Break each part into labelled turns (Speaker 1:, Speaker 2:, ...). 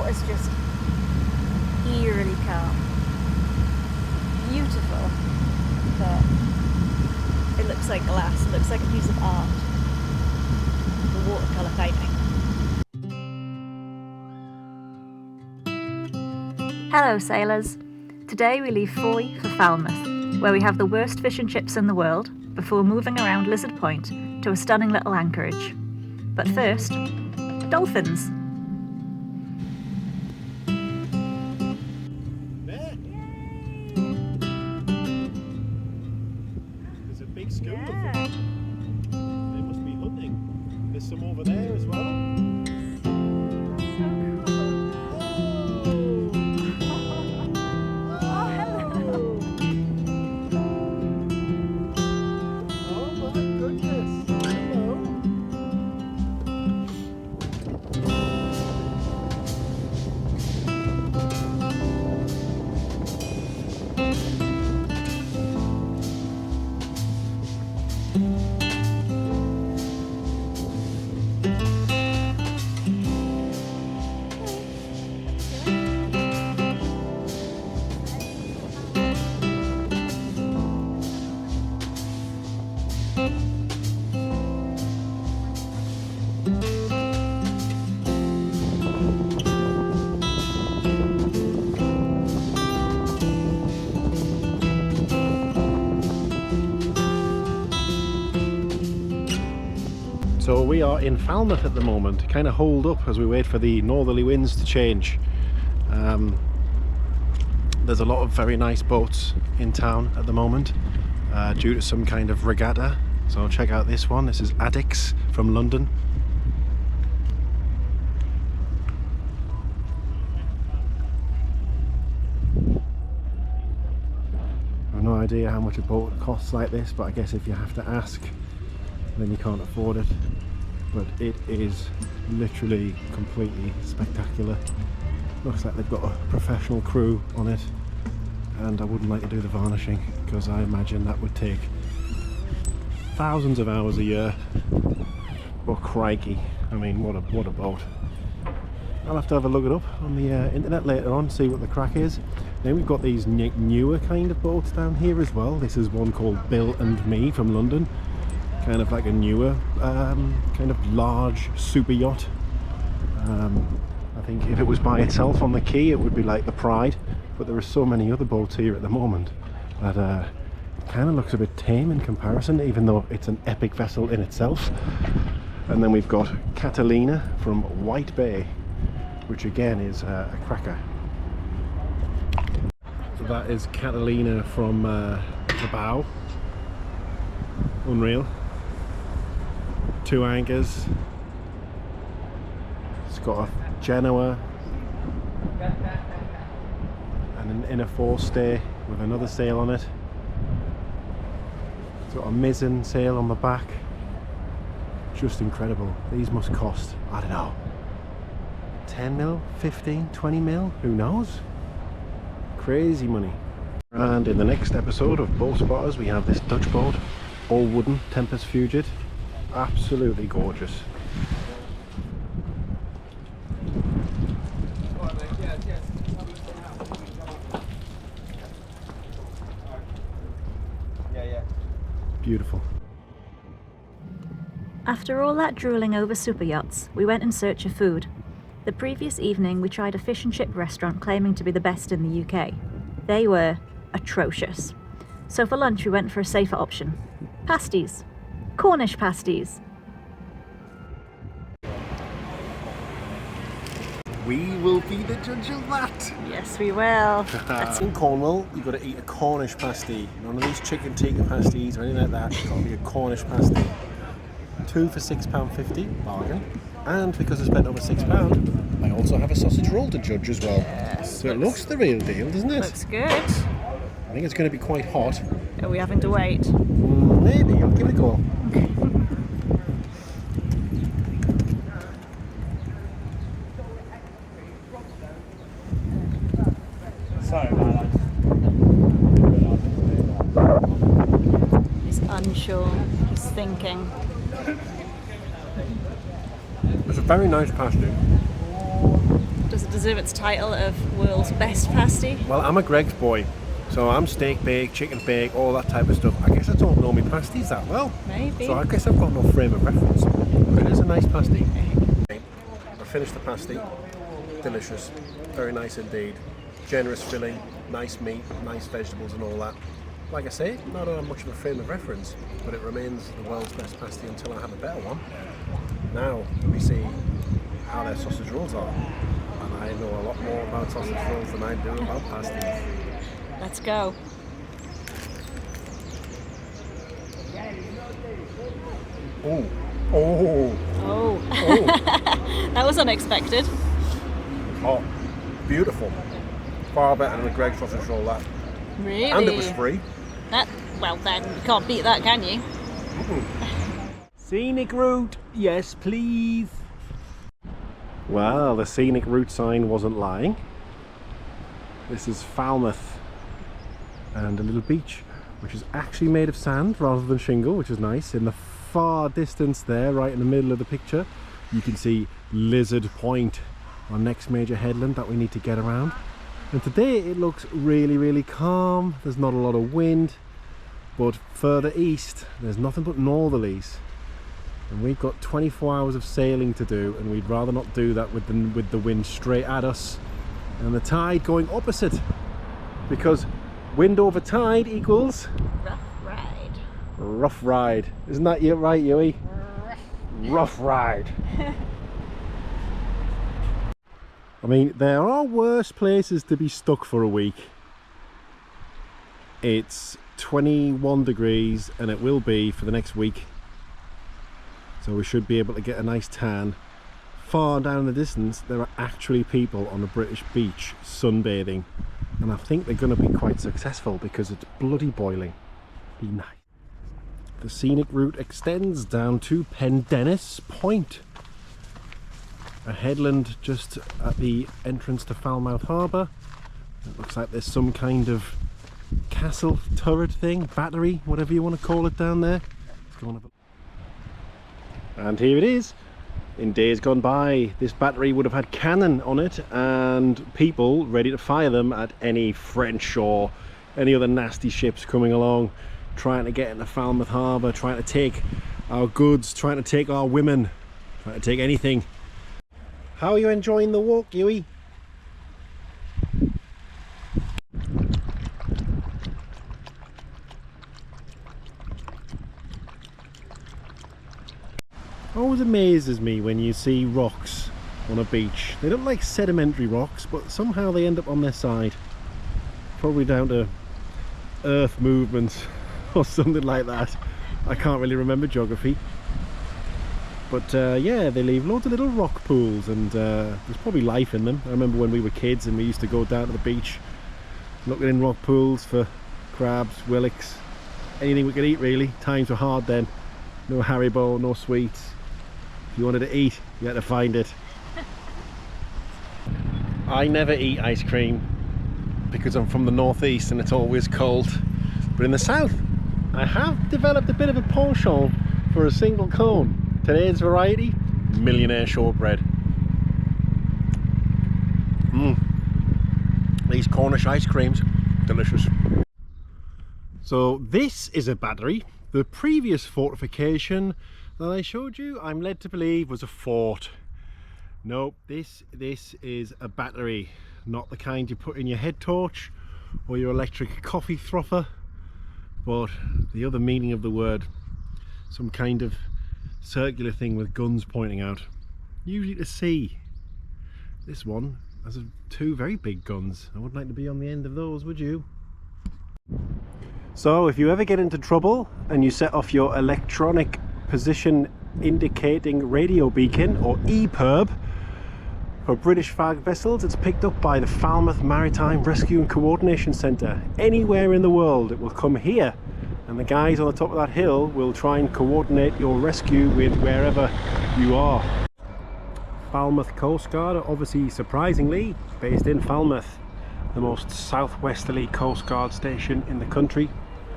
Speaker 1: water's just eerily calm. Beautiful, but it looks like glass, it looks like a piece of art. The watercolour painting. Hello sailors! Today we leave Fowey for Falmouth, where we have the worst fish and chips in the world, before moving around Lizard Point to a stunning little anchorage. But first, dolphins!
Speaker 2: There! There's a big school of them. They must be hunting. There's some over there as well. So we are in Falmouth at the moment, kind of holed up as we wait for the northerly winds to change. There's a lot of very nice boats in town at the moment due to some kind of regatta. So check out this one. This is Addicts from London. I have no idea how much a boat costs like this, but I guess if you have to ask, then you can't afford it. But it is literally completely spectacular. Looks like they've got a professional crew on it, and I wouldn't like to do the varnishing because I imagine that would take thousands of hours a year. But crikey, I mean, what a boat. I'll have to have a look it up on the internet later on, see what the crack is. Then we've got these newer kind of boats down here as well. This is one called Bill and Me from London. Kind of like a newer, kind of large super yacht. I think if it was by itself on the quay, it would be like the Pride, but there are so many other boats here at the moment that it kind of looks a bit tame in comparison, even though it's an epic vessel in itself. And then we've got Catalina from White Bay, which again is a cracker. So that is Catalina from the bow. Unreal. 2 anchors. It's got a Genoa and an inner forestay with another sail on it. It's got a mizzen sail on the back. Just incredible. These must cost, I don't know, 10 mil, 15, 20 mil, who knows? Crazy money. And in the next episode of Boat Spotters, we have this Dutch boat, all wooden, Tempest Fugit. Absolutely gorgeous. Beautiful.
Speaker 1: After all that drooling over super yachts, we went in search of food. The previous evening we tried a fish and chip restaurant claiming to be the best in the UK. They were atrocious. So for lunch we went for a safer option. Pasties. Cornish pasties.
Speaker 2: We will be the judge of that.
Speaker 1: Yes, we will.
Speaker 2: In Cornwall, you've got to eat a Cornish pasty. None of these chicken tikka pasties or anything like that. It's got to be a Cornish pasty. 2 for £6.50, bargain. And because I spent over £6, I also have a sausage roll to judge as well.
Speaker 1: Yes,
Speaker 2: So it looks the real deal, doesn't it?
Speaker 1: Looks good.
Speaker 2: I think it's going to be quite hot.
Speaker 1: Are we having to wait?
Speaker 2: Maybe, I'll give it a go.
Speaker 3: Sorry about that.
Speaker 1: He's unsure. He's thinking.
Speaker 2: It's a very nice pasty.
Speaker 1: Does deserve its title of world's best pasty?
Speaker 2: Well, I'm a Greg's boy, so I'm steak bake, chicken bake, all that type of stuff. I guess I don't know my pasties that well.
Speaker 1: Maybe.
Speaker 2: So I guess I've got no frame of reference. But it is a nice pasty. I finished the pasty. Delicious. Very nice indeed. Generous filling, nice meat, nice vegetables and all that. Like I say, not much of a frame of reference, but it remains the world's best pasty until I have a better one. Now, let me see how their sausage rolls are. And I know a lot more about sausage rolls than I do about pasties.
Speaker 1: Let's go.
Speaker 2: Oh, oh,
Speaker 1: Oh.
Speaker 2: oh,
Speaker 1: That was unexpected.
Speaker 2: oh, beautiful. Far better than the Greg sausage roll, that.
Speaker 1: Really?
Speaker 2: And it was free.
Speaker 1: Well then, you can't beat that, can you?
Speaker 2: Scenic route, yes please. Well, the scenic route sign wasn't lying. This is Falmouth and a little beach which is actually made of sand rather than shingle, which is nice. In the far distance there, right in the middle of the picture, you can see Lizard Point, our next major headland that we need to get around. And today it looks really calm. There's not a lot of wind, but further east there's nothing but northerlies, and we've got 24 hours of sailing to do, and we'd rather not do that with the wind straight at us and the tide going opposite, because wind over tide equals
Speaker 1: Rough ride.
Speaker 2: rough ride. Isn't that right, Yui? Rough ride. I mean, there are worse places to be stuck for a week. It's 21 degrees and it will be for the next week. So we should be able to get a nice tan. Far down in the distance, there are actually people on a British beach sunbathing. And I think they're going to be quite successful because it's bloody boiling. Be nice. The scenic route extends down to Pendennis Point, a headland just at the entrance to Falmouth Harbour. It looks like there's some kind of castle turret thing, battery, whatever you want to call it down there. Let's go and have a... And here it is. In days gone by, this battery would have had cannon on it and people ready to fire them at any French or any other nasty ships coming along, trying to get into Falmouth Harbour, trying to take our goods, trying to take our women, trying to take anything. How are you enjoying the walk, Yui? Always amazes me when you see rocks on a beach. They look like sedimentary rocks, but somehow they end up on their side. Probably down to earth movements or something like that. I can't really remember geography. But yeah, they leave loads of little rock pools, and there's probably life in them. I remember when we were kids and we used to go down to the beach looking in rock pools for crabs, willocks, anything we could eat really. Times were hard then. No Haribo, no sweets. If you wanted to eat, you had to find it. I never eat ice cream because I'm from the northeast and it's always cold. But in the south, I have developed a bit of a penchant for a single cone. Today's variety, Millionaire shortbread. These Cornish ice creams, delicious. So this is a battery. The previous fortification that I showed you, I'm led to believe, was a fort. Nope, this is a battery, not the kind you put in your head torch or your electric coffee frother, but the other meaning of the word, some kind of circular thing with guns pointing out, usually to sea. This one has two very big guns. I wouldn't like to be on the end of those, would you? So if you ever get into trouble and you set off your electronic position indicating radio beacon, or EPIRB, for British flag vessels, it's picked up by the Falmouth Maritime Rescue and Coordination Centre. Anywhere in the world it will come here, and the guys on the top of that hill will try and coordinate your rescue with wherever you are. Falmouth Coast Guard are obviously surprisingly based in Falmouth, the most southwesterly Coast Guard station in the country,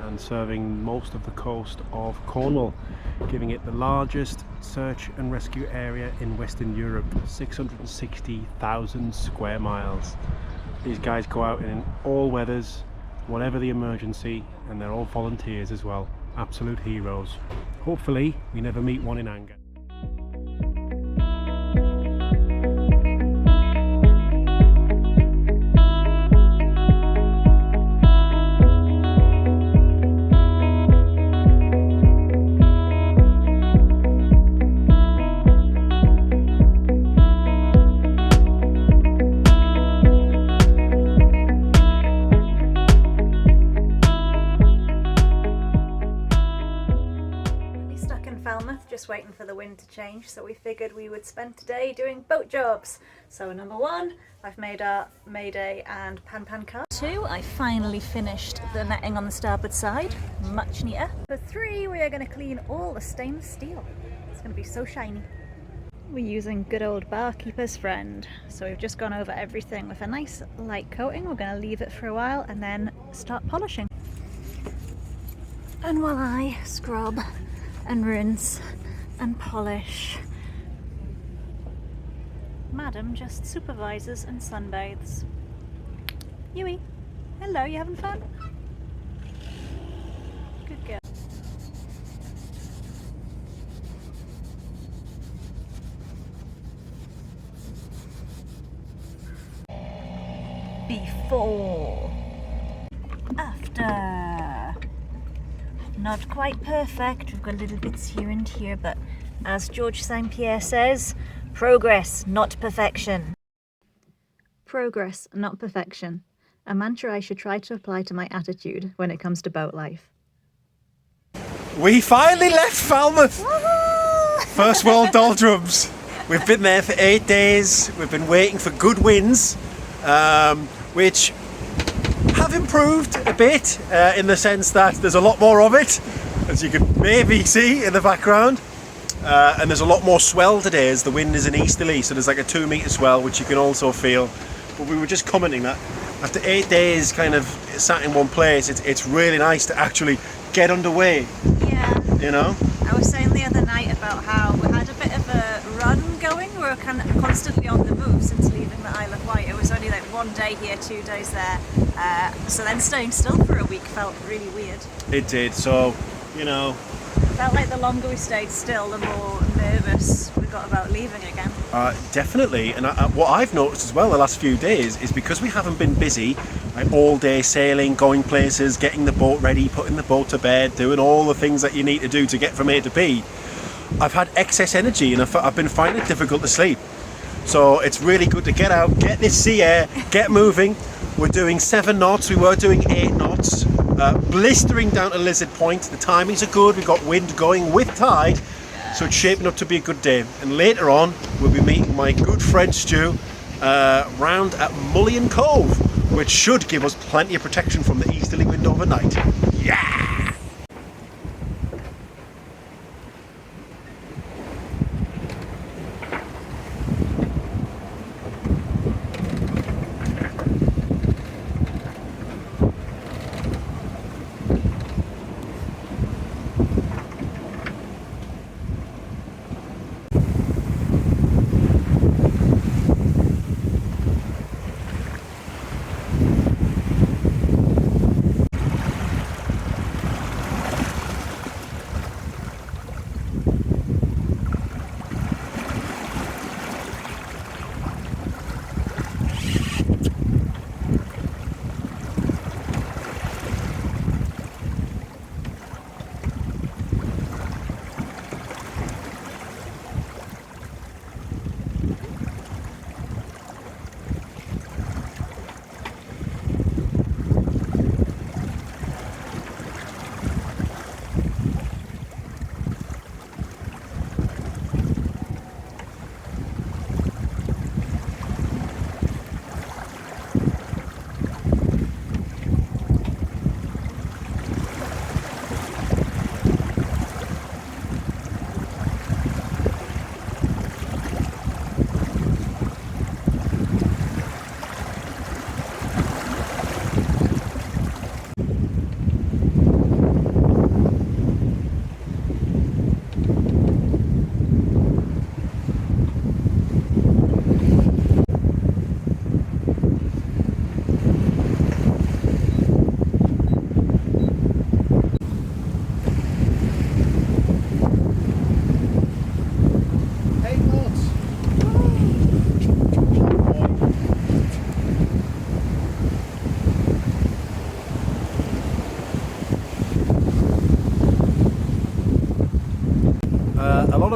Speaker 2: and serving most of the coast of Cornwall, giving it the largest search and rescue area in Western Europe, 660,000 square miles. These guys go out in all weathers, whatever the emergency, and they're all volunteers as well. Absolute heroes. Hopefully we never meet one in anger.
Speaker 1: Falmouth, just waiting for the wind to change, so we figured we would spend today doing boat jobs. So number 1, I've made our Mayday and Pan card. 2, I finally finished the netting on the starboard side, much neater. For 3, we are going to clean all the stainless steel. It's going to be so shiny. We're using good old barkeeper's friend, so we've just gone over everything with a nice light coating. We're going to leave it for a while and then start polishing. And while I scrub and rinse and polish, Madam just supervises and sunbathes. Yui, hello, you having fun? Good girl. Before, after. Not quite perfect, we've got little bits here and here, but as George St. Pierre says, progress, not perfection. Progress, not perfection. A mantra I should try to apply to my attitude when it comes to boat life.
Speaker 4: We finally left Falmouth! First world doldrums. We've been there for 8 days. We've been waiting for good winds, which have improved a bit in the sense that there's a lot more of it, as you can maybe see in the background, and there's a lot more swell today as the wind is an easterly, so there's like a 2 metre swell which you can also feel. But we were just commenting that after 8 days kind of sat in one place, it's really nice to actually get underway.
Speaker 1: Yeah.
Speaker 4: You know?
Speaker 1: I was saying the other night about how we had a bit of a run going. We were kind of constantly on the move since leaving the Isle of Wight. It was only like 1 day here, 2 days there. So then staying still for a week felt really weird.
Speaker 4: It did, so, you know.
Speaker 1: Felt like the longer we stayed still, the more nervous we got about leaving again.
Speaker 4: Definitely, and what I've noticed as well the last few days is because we haven't been busy, like all day sailing, going places, getting the boat ready, putting the boat to bed, doing all the things that you need to do to get from A to B, I've had excess energy and I've been finding it difficult to sleep. So it's really good to get out, get this sea air, get moving. We're doing 7 knots, we were doing 8 knots, blistering down to Lizard Point. The timings are good, we've got wind going with tide, so it's shaping up to be a good day. And later on, we'll be meeting my good friend Stu round at Mullion Cove, which should give us plenty of protection from the easterly wind overnight. Yeah!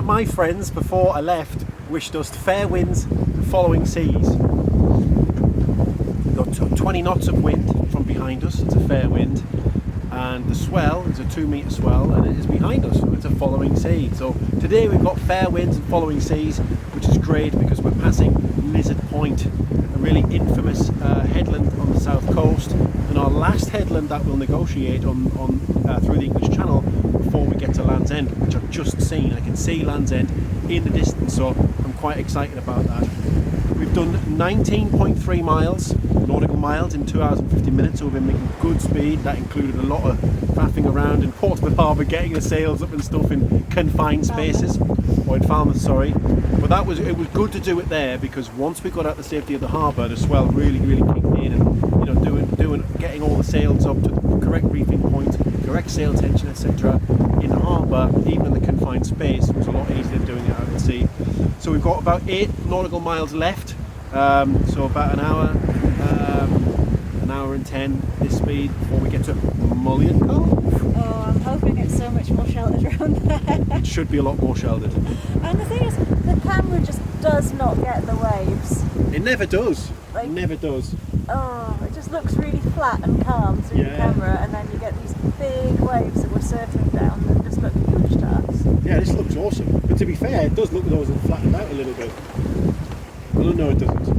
Speaker 4: my friends before I left wished us fair winds and following seas. We've got 20 knots of wind from behind us, it's a fair wind, and the swell is a 2-metre swell and it is behind us, so it's a following sea. So today we've got fair winds and following seas, which is great because we're passing Lizard Point, a really infamous headland on the south coast, and our last headland that we'll negotiate on through the English Channel before we get to Land's End, which I've just seen. I can see Land's End in the distance, so I'm quite excited about that. We've done 19.3 miles, nautical miles, in 2 hours and 50 minutes, so we've been making good speed. That included a lot of faffing around in Portsmouth Harbour, getting the sails up and stuff in confined spaces, or in Falmouth, sorry. But it was good to do it there, because once we got out the safety of the harbour, the swell really kicked in, and getting all the sails up to the correct reefing point, correct sail tension, etc. in the harbour, even in the confined space, was a lot easier than doing it out at sea. So we've got about 8 nautical miles left, so about an hour and 10 this speed before we get to Mullion Cove.
Speaker 1: Oh, I'm hoping it's so much more sheltered around there.
Speaker 4: It should be a lot more sheltered.
Speaker 1: And the thing is, the camera just does not get the waves.
Speaker 4: It never does.
Speaker 1: Like,
Speaker 4: It never does.
Speaker 1: Oh, it just looks really flat and calm through the camera, and then you get these big waves that we're surfing down that just look huge to us.
Speaker 4: Yeah, this looks awesome. But to be fair, it does look as though it's flattened out a little bit. Well, no, it doesn't.
Speaker 1: Oh,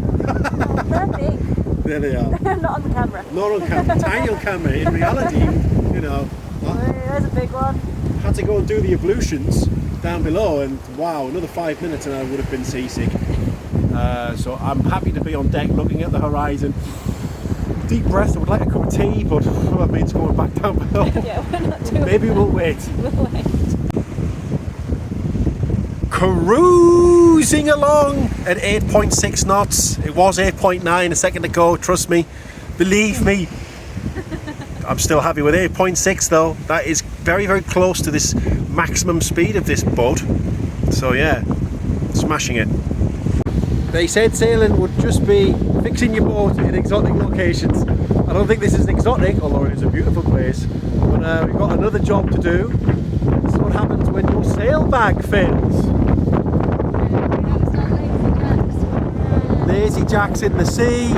Speaker 1: they're big.
Speaker 4: There they are.
Speaker 1: Not on the camera.
Speaker 4: Not on camera. Tiny on camera. In reality,
Speaker 1: There's a big one.
Speaker 4: had to go and do the ablutions down below, and wow, another 5 minutes and I would have been seasick. So I'm happy to be on deck looking at the horizon. Deep breath, I would like a cup of tea, but that means going back down below.
Speaker 1: Yeah, we're not doing
Speaker 4: Maybe we'll wait.
Speaker 1: We'll wait.
Speaker 4: Cruising along at 8.6 knots. It was 8.9 a second ago, trust me, believe me. I'm still happy with 8.6 though. That is very close to this maximum speed of this boat. So yeah, smashing it. They said sailing would just be fixing your boat in exotic locations. I don't think this is exotic, although it is a beautiful place. But we've got another job to do. This is what happens when your sail bag fails. Lazy jacks in the sea.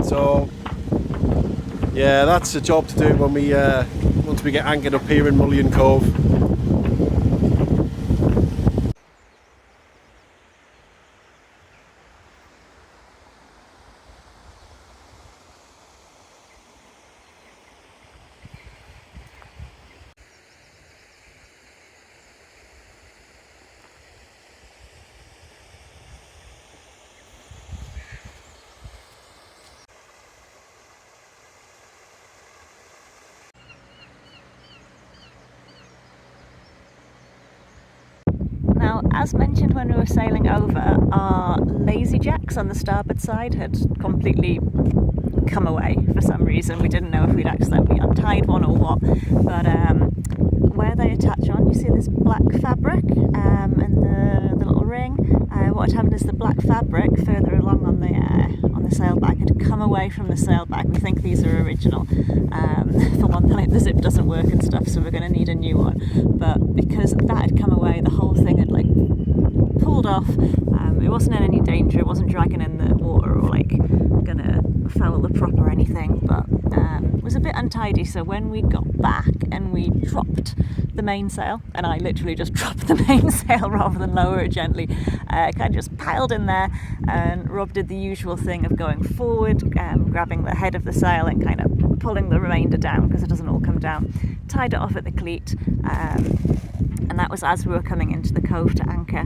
Speaker 4: So yeah, that's a job to do when we once we get anchored up here in Mullion Cove.
Speaker 1: Now, as mentioned when we were sailing over, our lazy jacks on the starboard side had completely come away for some reason. We didn't know if we'd accidentally untied one or what, but where they attach on, you see this black fabric and the little ring. What had happened is the black fabric further along on the sail bag had come away from the sail bag. We think these are original. For one thing, the zip doesn't work and stuff, so we're going to need a new one. But because that had come away, the whole thing had like pulled off. It wasn't in any danger. It wasn't dragging in the water or like gonna foul the prop or anything. But it was a bit untidy. So when we got back and we dropped the mainsail, and I literally just dropped the mainsail rather than lower it gently, kind of just piled in there, and Rob did the usual thing of going forward, grabbing the head of the sail and kind of pulling the remainder down because it doesn't all come down, tied it off at the cleat, and that was as we were coming into the cove to anchor.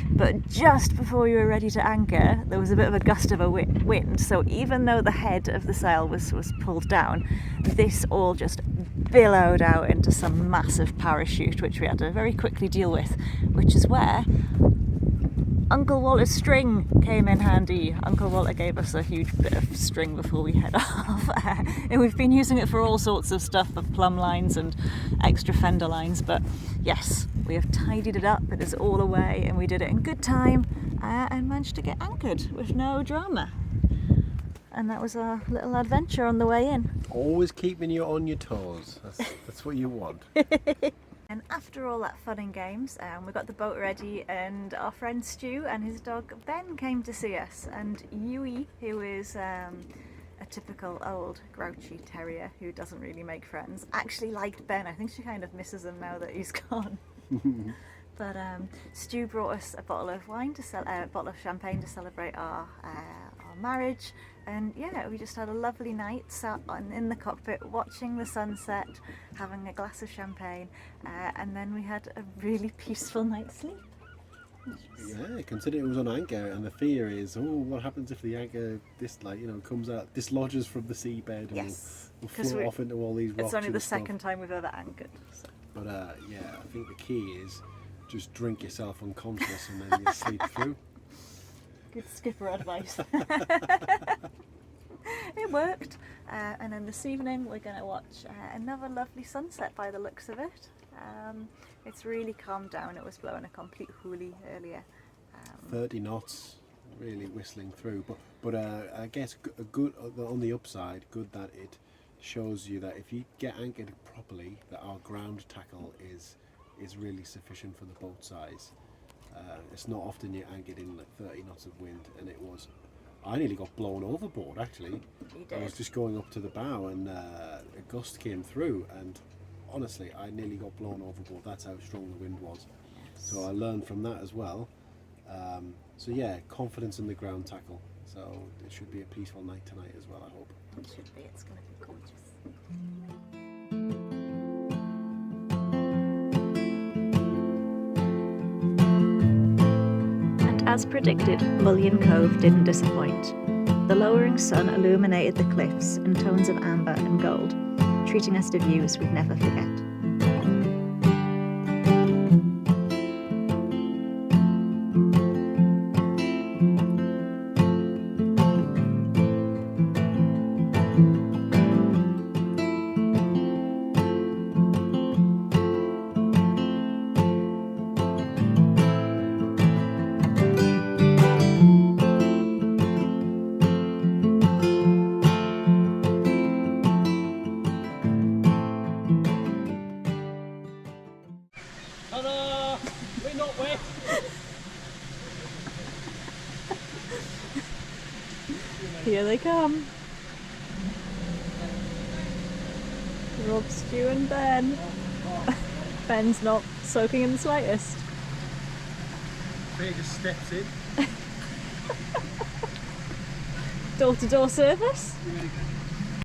Speaker 1: But just before we were ready to anchor, there was a bit of a gust of a wind, so even though the head of the sail was pulled down, this all just billowed out into some massive parachute, which we had to very quickly deal with, which is where Uncle Walter's string came in handy. Uncle Walter gave us a huge bit of string before we head off, and we've been using it for all sorts of stuff, of plumb lines and extra fender lines. But yes, we have tidied it up, it is all away, and we did it in good time and managed to get anchored with no drama. and that was our little adventure on the way in.
Speaker 2: Always keeping you on your toes. That's what you want.
Speaker 1: And after all that fun and games, we got the boat ready, and our friend Stu and his dog Ben came to see us. And Yui, who is a typical old grouchy terrier who doesn't really make friends, actually liked Ben. I think she kind of misses him now that he's gone. But Stu brought us a bottle of wine a bottle of champagne to celebrate our marriage, and yeah, we just had a lovely night, sat in the cockpit watching the sunset, having a glass of champagne, and then we had a really peaceful night's sleep.
Speaker 2: Yeah, considering it was on anchor, and the fear is, oh, what happens if the anchor comes out, dislodges from the seabed, and
Speaker 1: Yes,
Speaker 2: will float off into all these rocks.
Speaker 1: It's only
Speaker 2: and
Speaker 1: the
Speaker 2: stuff.
Speaker 1: second time we've ever anchored. So.
Speaker 2: But yeah, I think the key is just drink yourself unconscious and then you sleep through.
Speaker 1: Good skipper advice. It worked. And then this evening we're going to watch another lovely sunset by the looks of it. It's really calmed down. It was blowing a complete hoolie earlier.
Speaker 2: 30 knots, really whistling through. But I guess good on the upside, good that it shows you that if you get anchored properly, that our ground tackle is really sufficient for the boat size. It's not often you're anchored in like 30 knots of wind, and I nearly got blown overboard actually.
Speaker 1: You did.
Speaker 2: I was just going up to the bow, and a gust came through, and honestly I nearly got blown overboard. That's how strong the wind was.
Speaker 1: Yes.
Speaker 2: So I learned from that as well. So yeah, confidence in the ground tackle. So it should be a peaceful night tonight as well, I hope.
Speaker 1: It should be. It's going to be gorgeous. As predicted, Mullion Cove didn't disappoint. The lowering sun illuminated the cliffs in tones of amber and gold, treating us to views we'd never forget.
Speaker 3: Ta-da! We're not wet.
Speaker 1: Here they come. Rob, Stu and Ben. Ben's not soaking in the slightest.
Speaker 2: Faye just steps in.
Speaker 1: Door-to-door service.
Speaker 2: Really good.